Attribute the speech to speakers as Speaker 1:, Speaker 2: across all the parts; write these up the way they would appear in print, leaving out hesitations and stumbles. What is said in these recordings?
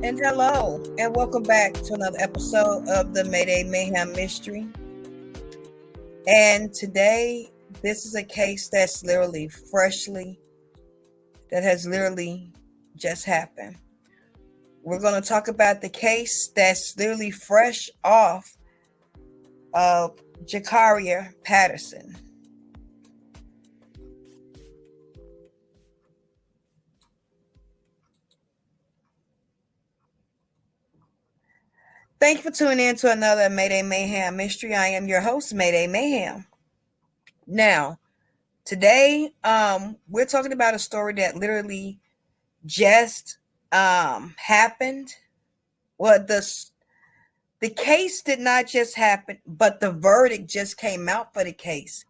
Speaker 1: And hello, and welcome back to another episode of the Mayday Mayhem Mystery. And today, this is a case that has literally just happened. We're going to talk about the case that's literally fresh off of Jakarriah Patterson. Thank you for tuning in to another Mayday Mayhem Mystery. I am your host, Mayday Mayhem. Now, today, we're talking about a story that literally just happened. Well, the case did not just happen, but the verdict just came out for the case,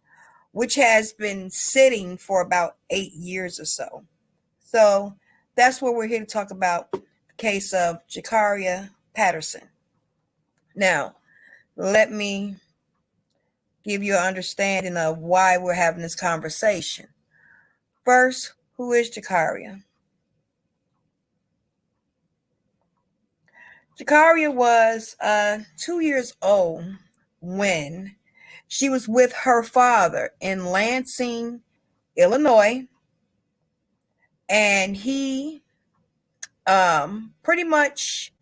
Speaker 1: which has been sitting for about 8 years or so. So that's what we're here to talk about, the case of Jakarriah Patterson. Now, let me give you an understanding of why we're having this conversation. First, who is Jakarriah? Jakarriah was 2 years old when she was with her father in Lansing, Illinois, and he pretty much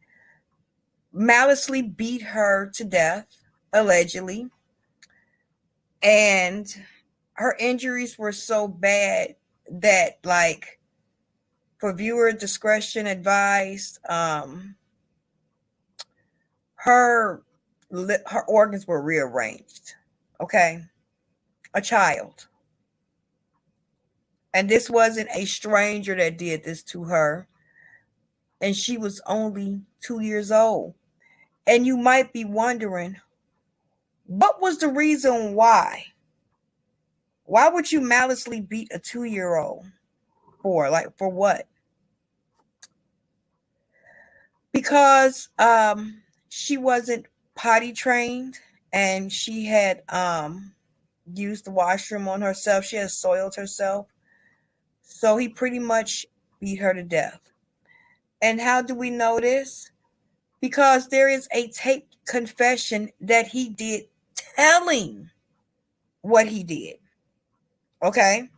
Speaker 1: maliciously beat her to death, allegedly, and her injuries were so bad that, like, for viewer discretion advised, her organs were rearranged. Okay, a child. And this wasn't a stranger that did this to her. And she was only 2 years old. And you might be wondering, what was the reason why? Why would you maliciously beat a 2-year-old for? Like, for what? Because she wasn't potty trained and she had used the washroom on herself. She had soiled herself. So he pretty much beat her to death. And how do we know this? Because there is a taped confession that he did telling what he did. Okay?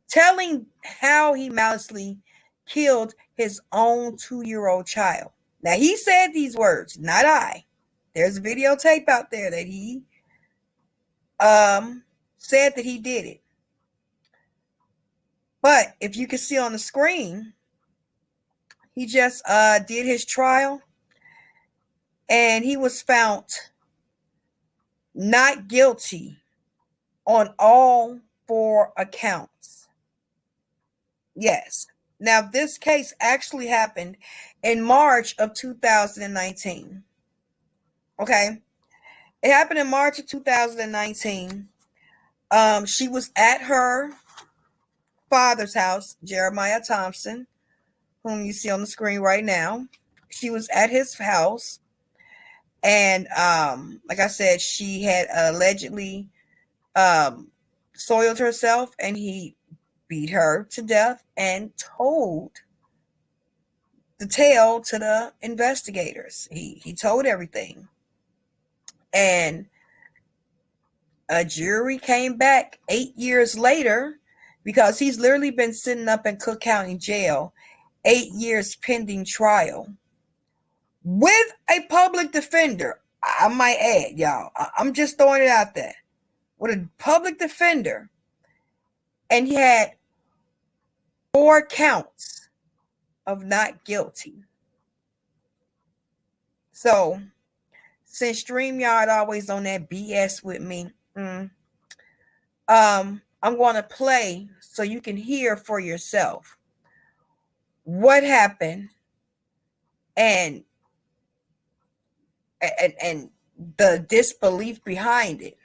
Speaker 1: Telling how he maliciously killed his own 2-year-old child. Now, he said these words, not I. There's a videotape out there that he said that he did it. But if you can see on the screen, he just did his trial, and he was found not guilty on all 4 accounts. Yes. Now, this case actually happened in March of 2019. Okay. It happened in March of 2019. She was at her father's house, Jakarriah Thompson, whom you see on the screen right now. She was at his house. And like I said, she had allegedly soiled herself, and he beat her to death and told the tale to the investigators. He told everything. And a jury came back 8 years later, because he's literally been sitting up in Cook County Jail 8 years pending trial with a public defender. I might add, y'all. I'm just throwing it out there. With a public defender. And he had 4 counts of not guilty. So, since StreamYard always on that BS with me, I'm going to play so you can hear for yourself what happened and the disbelief behind it.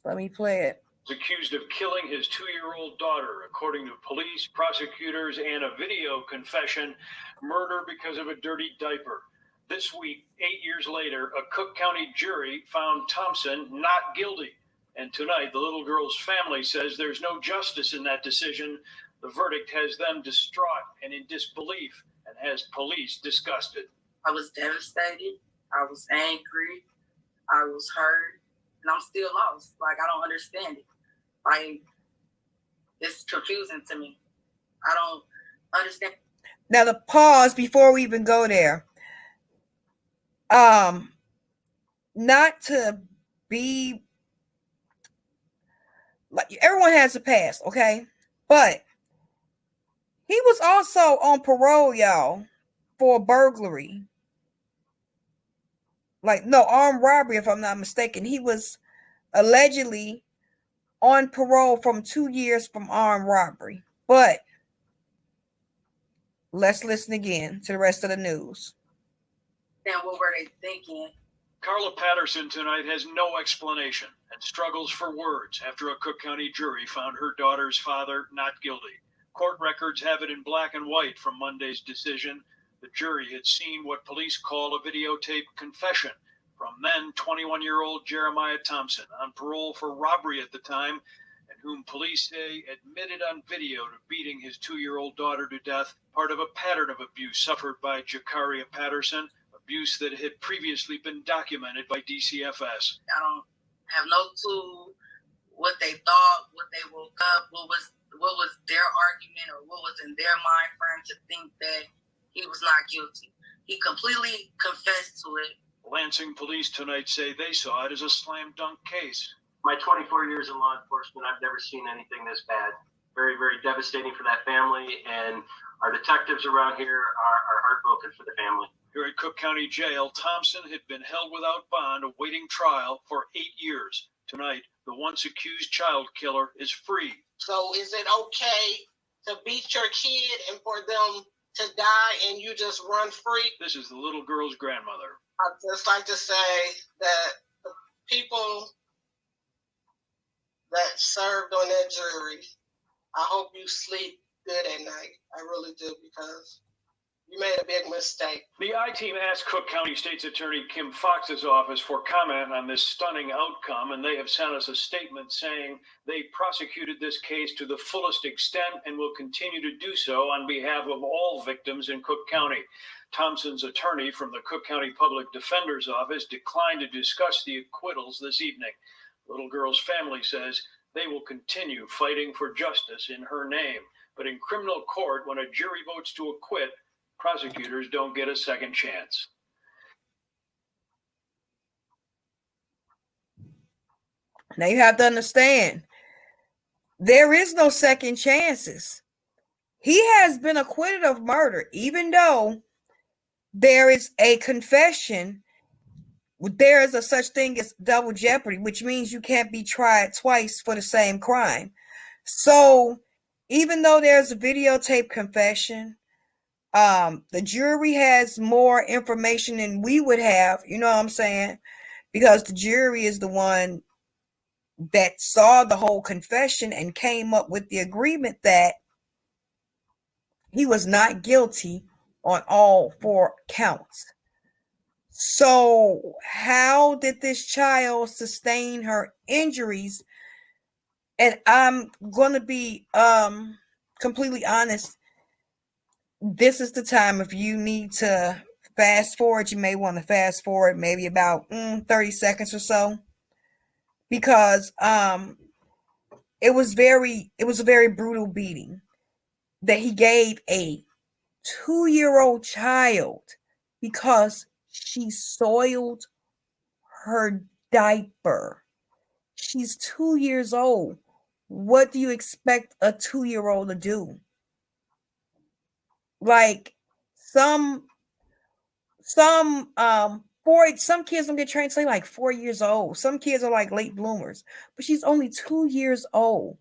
Speaker 1: Let me play it.
Speaker 2: Accused of killing his 2-year-old daughter, according to police, prosecutors, and a video confession. Murder because of a dirty diaper. This week, 8 years later, a Cook County jury found Thompson not guilty. And tonight, the little girl's family says there's no justice in that decision. The verdict has them distraught and in disbelief and has police disgusted.
Speaker 3: I was devastated. I was angry. I was hurt. And I'm still lost. Like, I don't understand it. Like, it's confusing to me. I don't understand.
Speaker 1: Now, the pause before we even go there. Not to be like, everyone has a past, okay? But he was also on parole, y'all, for burglary. Like, no, armed robbery, if I'm not mistaken. He was allegedly on parole from 2 years from armed robbery. But let's listen again to the rest of the news.
Speaker 3: Then what were they thinking?
Speaker 2: Carla Patterson tonight has no explanation and struggles for words after a Cook County jury found her daughter's father not guilty. Court records have it in black and white from Monday's decision. The jury had seen what police call a videotaped confession from then 21-year-old Jakarriah Thompson, on parole for robbery at the time, and whom police say admitted on video to beating his 2-year-old daughter to death, part of a pattern of abuse suffered by Jakarriah Patterson, abuse that had previously been documented by DCFS.
Speaker 3: I don't have no clue what they thought, what they woke up, what was their argument, or what was in their mind for him to think that he was not guilty. He completely confessed to it.
Speaker 2: Lansing police tonight say they saw it as a slam dunk case.
Speaker 4: My 24 years in law enforcement, I've never seen anything this bad. Very, very devastating for that family, and our detectives around here are heartbroken for the family.
Speaker 2: Here at Cook County Jail, Thompson had been held without bond, awaiting trial for 8 years. Tonight, the once accused child killer is free.
Speaker 5: So is it okay to beat your kid and for them to die and you just run free?
Speaker 2: This is the little girl's grandmother.
Speaker 5: I'd just like to say that the people that served on that jury, I hope you sleep good at night. I really do, because you made a big mistake.
Speaker 2: The I-Team asked Cook County State's Attorney Kim Fox's office for comment on this stunning outcome, and they have sent us a statement saying they prosecuted this case to the fullest extent and will continue to do so on behalf of all victims in Cook County. Thompson's attorney from the Cook County Public Defender's Office declined to discuss the acquittals this evening. The little girl's family says they will continue fighting for justice in her name. But in criminal court, when a jury votes to acquit, prosecutors don't get a second chance.
Speaker 1: Now you have to understand, there is no second chances. He has been acquitted of murder, even though there is a confession. There is a such thing as double jeopardy, which means you can't be tried twice for the same crime. So even though there's a videotape confession, the jury has more information than we would have, you know what I'm saying? Because the jury is the one that saw the whole confession and came up with the agreement that he was not guilty on all 4 counts. So how did this child sustain her injuries? And I'm going to be completely honest. This is the time, if you need to fast forward, you may want to fast forward maybe about 30 seconds or so, because it was a very brutal beating that he gave a 2-year-old child because she soiled her diaper. She's 2 years old. What do you expect a 2-year-old to do? Like some kids don't get trained till like 4 years old. Some kids are like late bloomers, but she's only 2 years old.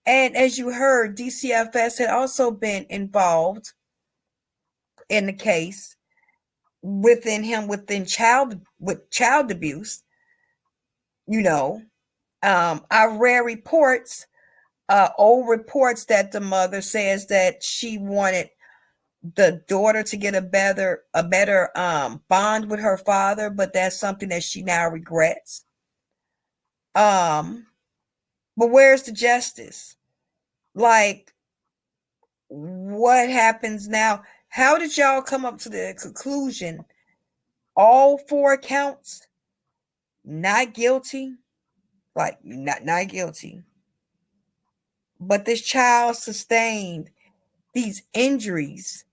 Speaker 1: And as you heard, DCFS had also been involved in the case within child abuse. You know, I read reports, old reports, that the mother says that she wanted the daughter to get a better bond with her father, but that's something that she now regrets. But where's the justice? Like, what happens now? How did y'all come up to the conclusion all 4 counts not guilty? Like not guilty. But this child sustained these injuries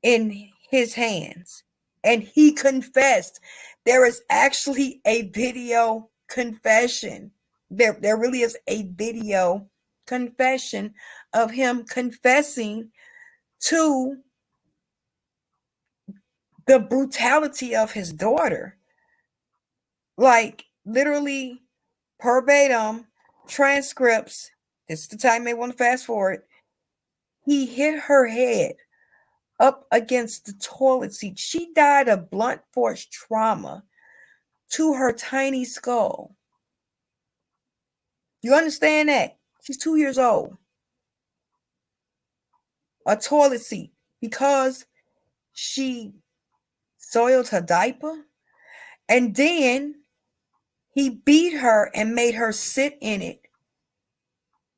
Speaker 1: in his hands, and he confessed. There is actually a video confession. There really is a video confession of him confessing to the brutality of his daughter. Like literally verbatim transcripts. This is the time you may want to fast forward. He hit her head up against the toilet seat. She died of blunt force trauma to her tiny skull. You understand that? She's 2 years old. A toilet seat because she soiled her diaper. And then he beat her and made her sit in it.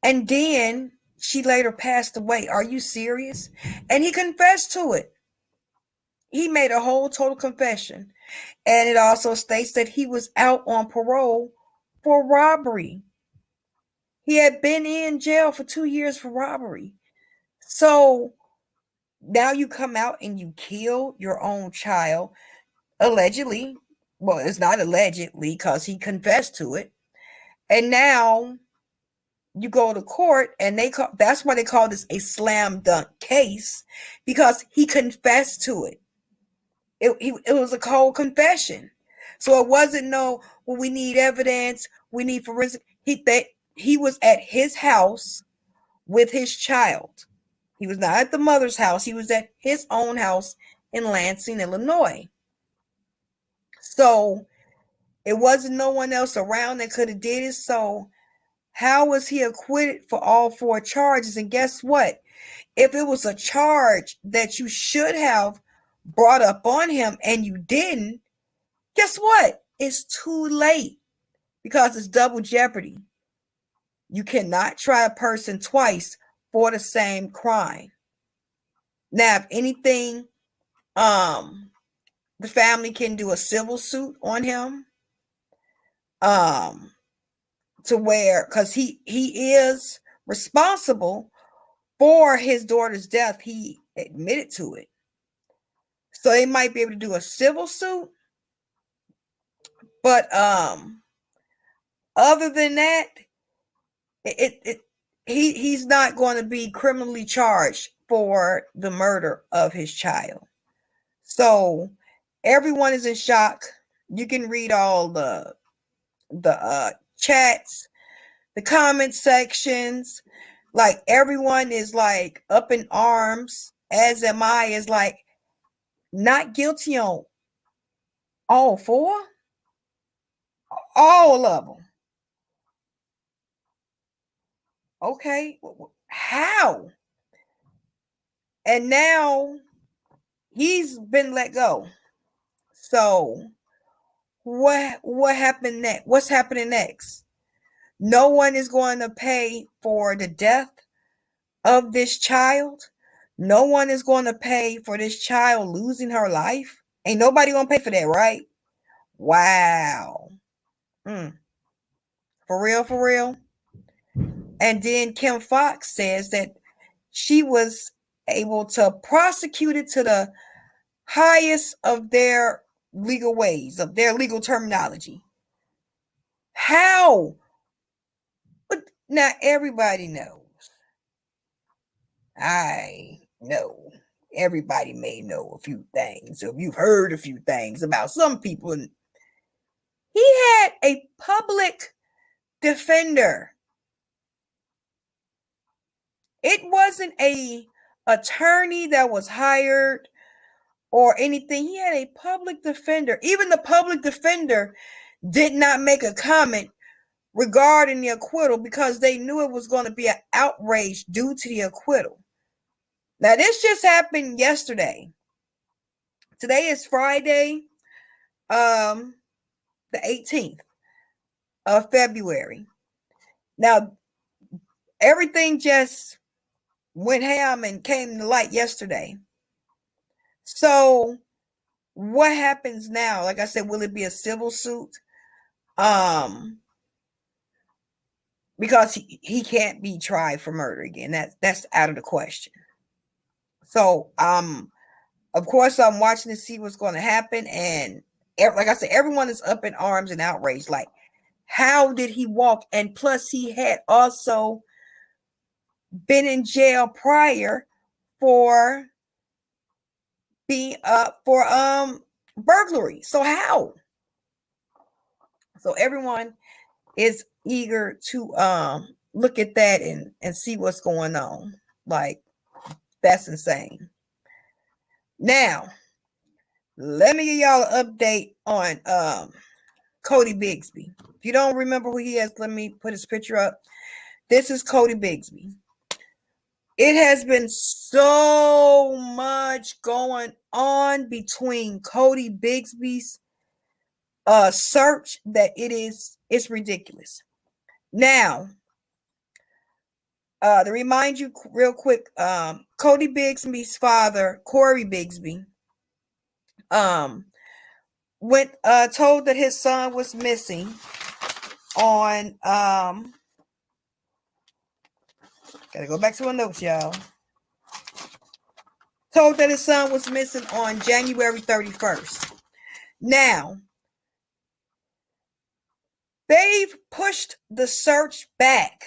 Speaker 1: And then she later passed away. Are you serious? And he confessed to it. He made a whole total confession. And it also states that he was out on parole for robbery. He had been in jail for 2 years for robbery. So now you come out and you kill your own child, allegedly. Well, it's not allegedly because he confessed to it. And now you go to court and that's why they call this a slam dunk case, because he confessed to it. It was a cold confession. So it wasn't we need evidence, we need forensic. He was at his house with his child. He was not at the mother's house. He was at his own house in Lansing, Illinois. So it wasn't no one else around that could have did it. So how was he acquitted for all 4 charges? And guess what? If it was a charge that you should have brought up on him and you didn't, guess what? It's too late because it's double jeopardy. You cannot try a person twice for the same crime. Now, if anything, the family can do a civil suit on him, to where, because he is responsible for his daughter's death. He admitted to it. So they might be able to do a civil suit. But other than that, he's not going to be criminally charged for the murder of his child. So everyone is in shock. You can read all the chats, the comment sections. Like everyone is like up in arms, as am I, is like not guilty on all 4, all of them. Okay, how? And now he's been let go. So what happened next? What's happening next? No one is going to pay for the death of this child. No one is going to pay for this child losing her life. Ain't nobody going to pay for that, right? Wow. For real, for real. And then Kim Fox says that she was able to prosecute it to the highest of their legal ways, of their legal terminology. How? But now everybody knows. I know. Everybody may know a few things, or you've heard a few things about some people. He had a public defender. It wasn't a attorney that was hired or anything. He had a public defender. Even the public defender did not make a comment regarding the acquittal because they knew it was going to be an outrage due to the acquittal. Now, this just happened yesterday. Today is Friday, the 18th of February. Now, everything just went ham and came to light yesterday. So what happens now? Like I said, will it be a civil suit? Because he can't be tried for murder again. That's out of the question. So of course I'm watching to see what's going to happen, and like I said, everyone is up in arms and outraged. Like, how did he walk? And plus, he had also been in jail prior for being for burglary. So how? So everyone is eager to look at that and see what's going on. Like, that's insane. Now, let me give y'all an update on Cody Bigsby. If you don't remember who he is, let me put his picture up. This is Cody Bigsby. It has been so much going on between Cody Bigsby's search that it's ridiculous. Now, to remind you real quick, Cody Bigsby's father, Cody Bigsby, went told that his son was missing on gotta go back to my notes, y'all. Told that his son was missing on January 31st. Now, they've pushed the search back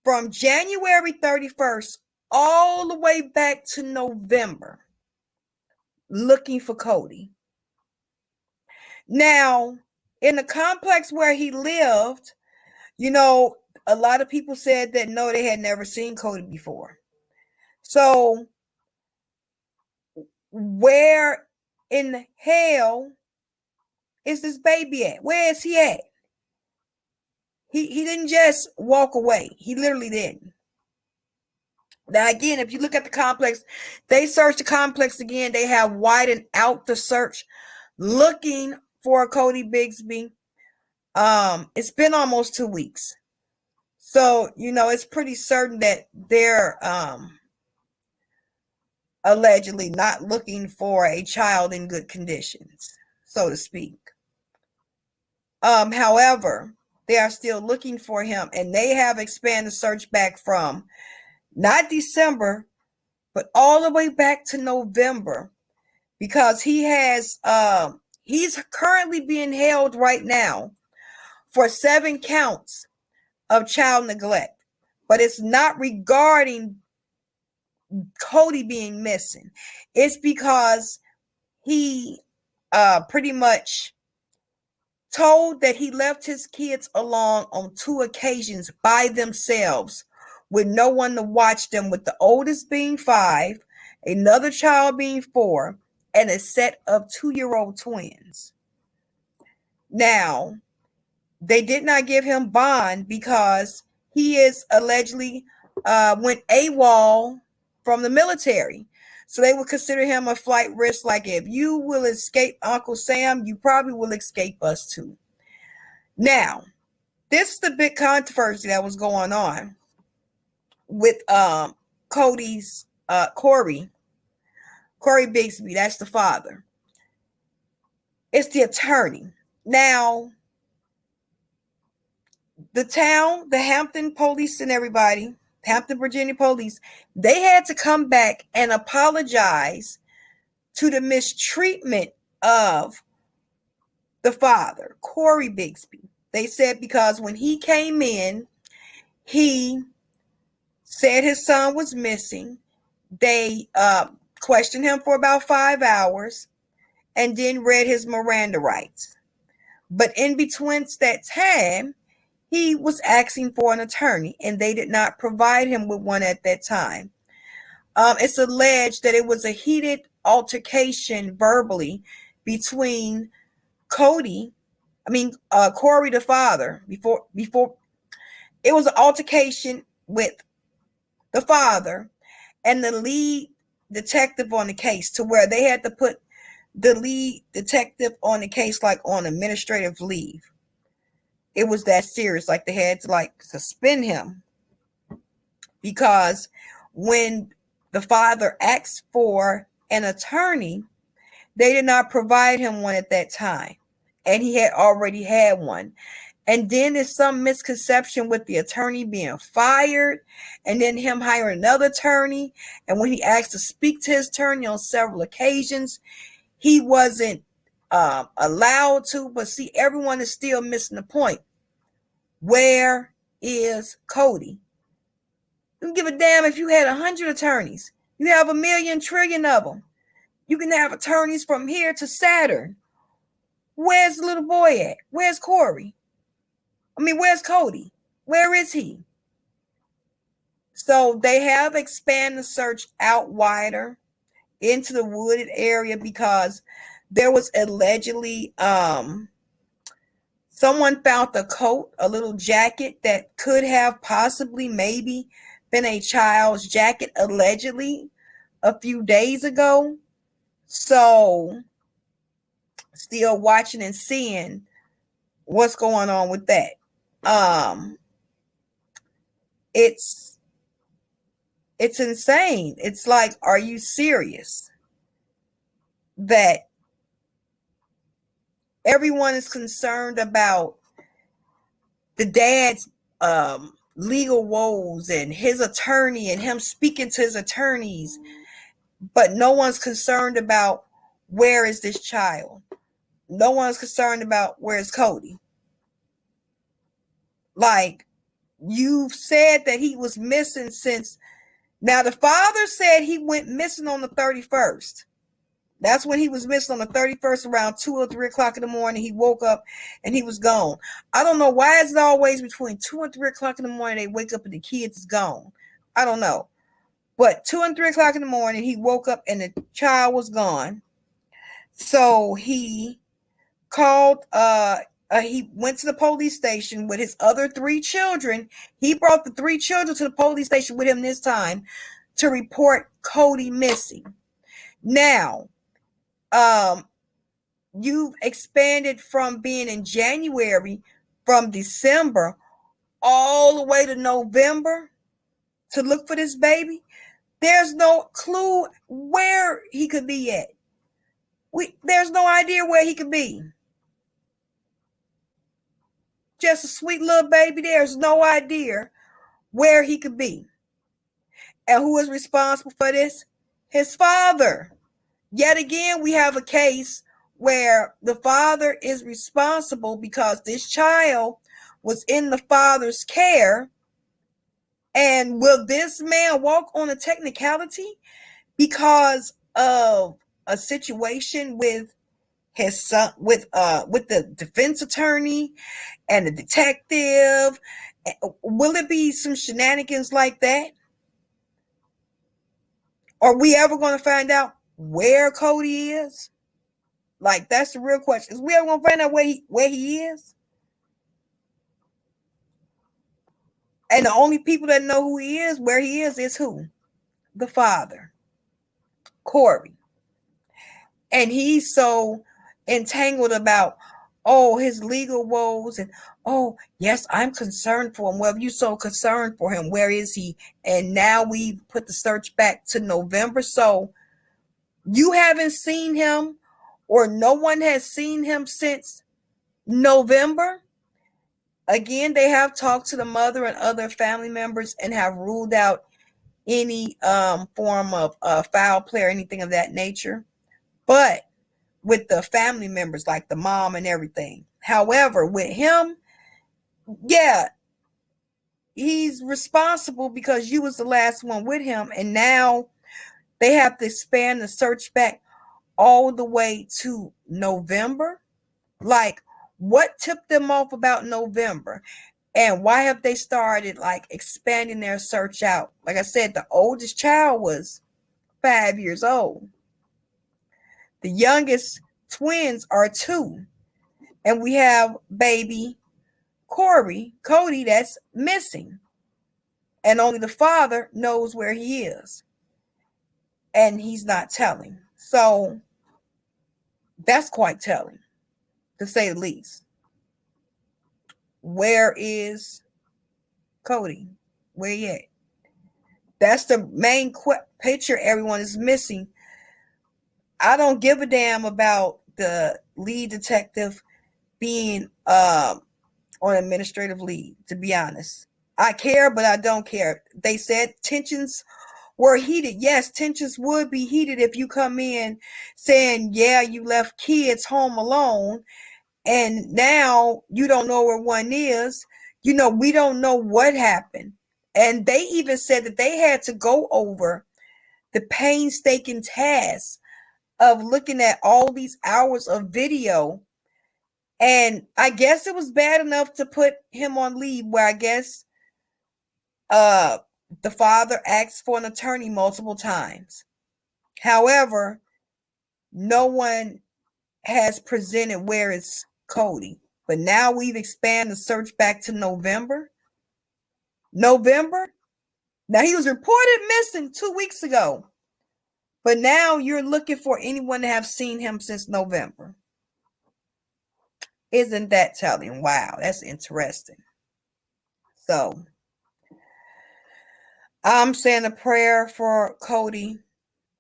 Speaker 1: from January 31st all the way back to November, looking for Cody. Now, in the complex where he lived, you know, a lot of people said that no, they had never seen Cody before. So, where in the hell is this baby at? Where is he at? He didn't just walk away. He literally didn't. Now, again, if you look at the complex, they searched the complex again. They have widened out the search looking for Cody Bigsby. It's been almost 2 weeks. So, you know, it's pretty certain that they're allegedly not looking for a child in good conditions, so to speak. However, they are still looking for him, and they have expanded the search back from not December, but all the way back to November, because he's currently being held right now for 7 counts of child neglect, but it's not regarding Cody being missing. It's because he pretty much told that he left his kids alone on 2 occasions by themselves with no one to watch them, with the oldest being 5, another child being 4, and a set of 2-year-old twins. Now, they did not give him bond because he is allegedly went AWOL from the military. So they would consider him a flight risk. Like, if you will escape Uncle Sam, you probably will escape us too. Now, this is the big controversy that was going on with Cody's Corey Bigsby. That's the father. It's the attorney. Now, the town, the Hampton police and everybody, Hampton, Virginia police, they had to come back and apologize to the mistreatment of the father, Cody Bigsby. They said because when he came in, he said his son was missing. They questioned him for about 5 hours and then read his Miranda rights. But in between that time, he was asking for an attorney, and they did not provide him with one at that time. It's alleged that it was a heated altercation verbally between Corey the father, before it was an altercation with the father and the lead detective on the case, to where they had to put the lead detective on the case like on administrative leave. It was that serious. Like, they had to like suspend him, because when the father asked for an attorney, they did not provide him one at that time. And he had already had one. And then there's some misconception with the attorney being fired and then him hiring another attorney. And when he asked to speak to his attorney on several occasions, he wasn't allowed to. But see, everyone is still missing the point. Where is Cody? You don't give a damn if you had 100 attorneys. You have 1,000,000 trillion of them. You can have attorneys from here to Saturn. Where's the little boy at? Where's Corey? Where's Cody? Where is he? So they have expanded the search out wider into the wooded area because there was allegedly someone found a coat, a little jacket that could have possibly maybe been a child's jacket allegedly a few days ago. So still watching and seeing what's going on with that. It's insane. It's like, are you serious that everyone is concerned about the dad's legal woes and his attorney and him speaking to his attorneys, but no one's concerned about where is this child? No one's concerned about where's Cody. Like, you've said that he was missing since. Now, the father said he went missing on the 31st. That's when he was missing, on the 31st, around 2 or 3 o'clock in the morning. He woke up and he was gone. I don't know why is it always between 2 and 3 o'clock in the morning they wake up and the kids is gone. I don't know. But 2 and 3 o'clock in the morning, he woke up and the child was gone. So he called, he went to the police station with his other 3 children. He brought the 3 children to the police station with him this time to report Cody missing. Now, you've expanded from being in January, from December all the way to November to look for this baby. There's no clue where he could be at. There's no idea where he could be. Just a sweet little baby. There's no idea where he could be. And who is responsible for this? His father. Yet again, we have a case where the father is responsible because this child was in the father's care. And will this man walk on a technicality because of a situation with his son, with the defense attorney and the detective? Will it be some shenanigans like that? Are we ever going to find out where Cody is? Like, that's the real question. Is we ever going to find out where he is? And the only people that know who he is, where he is who? The father, Corey. And he's so entangled about, his legal woes, and yes, I'm concerned for him. Well, if you're so concerned for him, where is he? And now we put the search back to November. So you haven't seen him, or no one has seen him since November. Again, they have talked to the mother and other family members and have ruled out any form of foul play or anything of that nature. But with the family members, like the mom and everything. However, with him, yeah, he's responsible because you was the last one with him. And now they have to expand the search back all the way to November. Like, what tipped them off about November? And why have they started like expanding their search out? Like I said, the oldest child was 5 years old. The youngest twins are 2. And we have baby Cody, that's missing. And only the father knows where he is. And he's not telling. So that's quite telling, to say the least. Where is Cody? Where he at? That's the main picture everyone is missing. I don't give a damn about the lead detective being on administrative leave, to be honest. I care, but I don't care. They said tensions were heated. Yes, tensions would be heated if you come in saying, yeah, you left kids home alone and now you don't know where one is. We don't know what happened. And they even said that they had to go over the painstaking task of looking at all these hours of video. And I guess it was bad enough to put him on leave, where I guess the father asked for an attorney multiple times. However, no one has presented where is Cody. But now we've expanded the search back to November. Now, he was reported missing 2 weeks ago. But now you're looking for anyone to have seen him since November. Isn't that telling? Wow, that's interesting. So, I'm saying a prayer for Cody,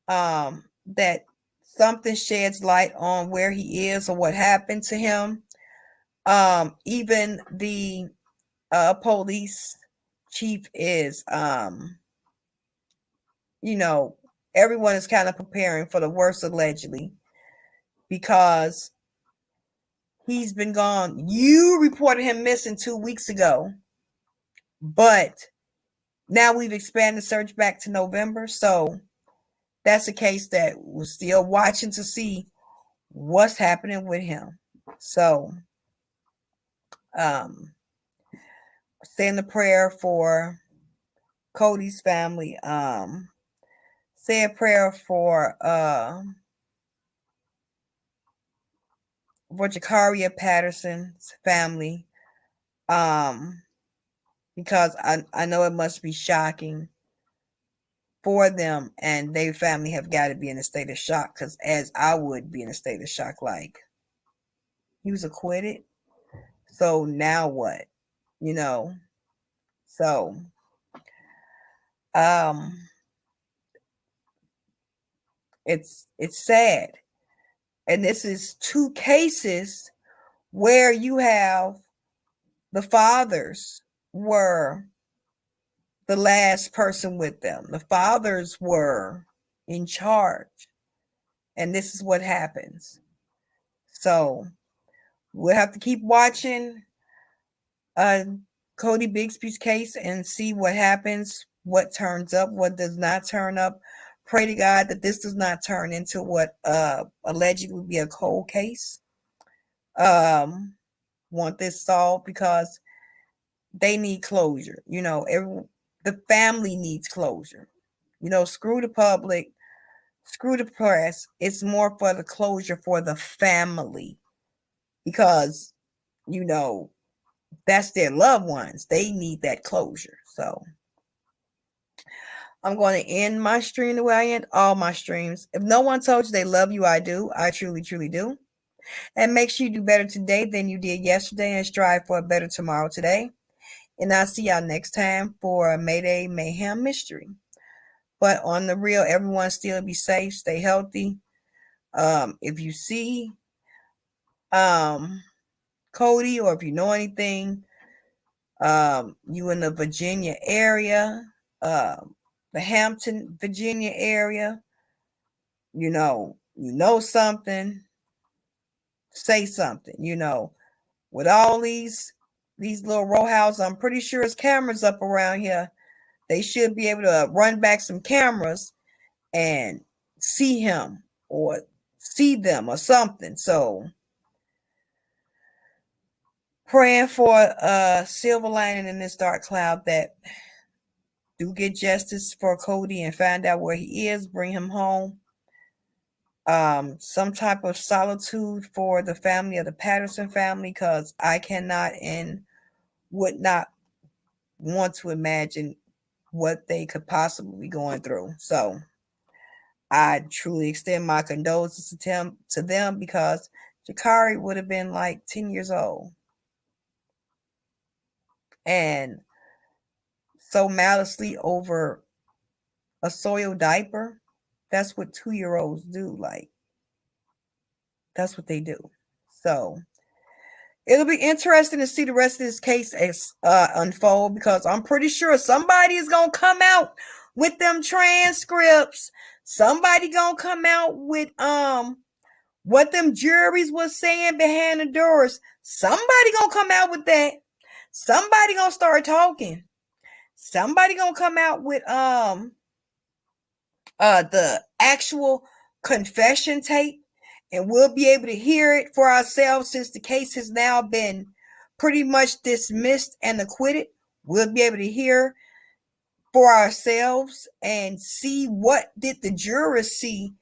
Speaker 1: that something sheds light on where he is or what happened to him. Even the police chief is, everyone is kind of preparing for the worst, allegedly, because he's been gone. You reported him missing 2 weeks ago, but now we've expanded the search back to November. So that's a case that we're still watching to see what's happening with him. So, saying the prayer for Cody's family. Say a prayer for Jakarriah Patterson's family. Because I know it must be shocking for them, and their family have got to be in a state of shock, because as I would be in a state of shock, like, he was acquitted, so now what? So it's sad. And this is 2 cases where you have the fathers were the last person with them. The fathers were in charge. And this is what happens. So we'll have to keep watching Cody Bigsby's case and see what happens, what turns up, what does not turn up. Pray to God that this does not turn into what allegedly would be a cold case. Want this solved, because they need closure. The family needs closure. Screw the public, screw the press. It's more for the closure for the family, because that's their loved ones. They need that closure. So I'm going to end my stream the way I end all my streams. If no one told you they love you, I do. I truly, truly do. And make sure you do better today than you did yesterday, and strive for a better tomorrow today. And I'll see y'all next time for a Mayday Mayhem Mystery. But on the real, everyone still be safe, stay healthy. If you see Cody, or if you know anything, you in the Virginia area, the Hampton, Virginia area, you know something, say something. With all these little row houses, I'm pretty sure there's cameras up around here. They should be able to run back some cameras and see him or see them or something. So, praying for a silver lining in this dark cloud, that do get justice for Cody and find out where he is, bring him home. Some type of solitude for the family of the Patterson family, because I cannot and would not want to imagine what they could possibly be going through. So I truly extend my condolences to them, because Jakarriah would have been like 10 years old. And so maliciously over a soiled diaper, that's what 2-year-olds do. Like, That's what they do. So it'll be interesting to see the rest of this case unfold, because I'm pretty sure somebody is going to come out with them transcripts. Somebody going to come out with what them juries was saying behind the doors. Somebody going to come out with that. Somebody going to start talking. Somebody going to come out with the actual confession tape, and we'll be able to hear it for ourselves. Since the case has now been pretty much dismissed and acquitted, we'll be able to hear for ourselves and see what did the jurors see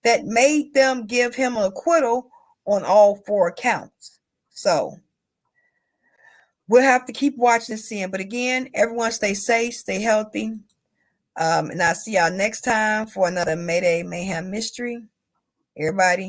Speaker 1: that made them give him an acquittal on all 4 counts. So we'll have to keep watching and seeing. But again, everyone stay safe, stay healthy. And I'll see y'all next time for another Mayday Mayhem Mystery. Everybody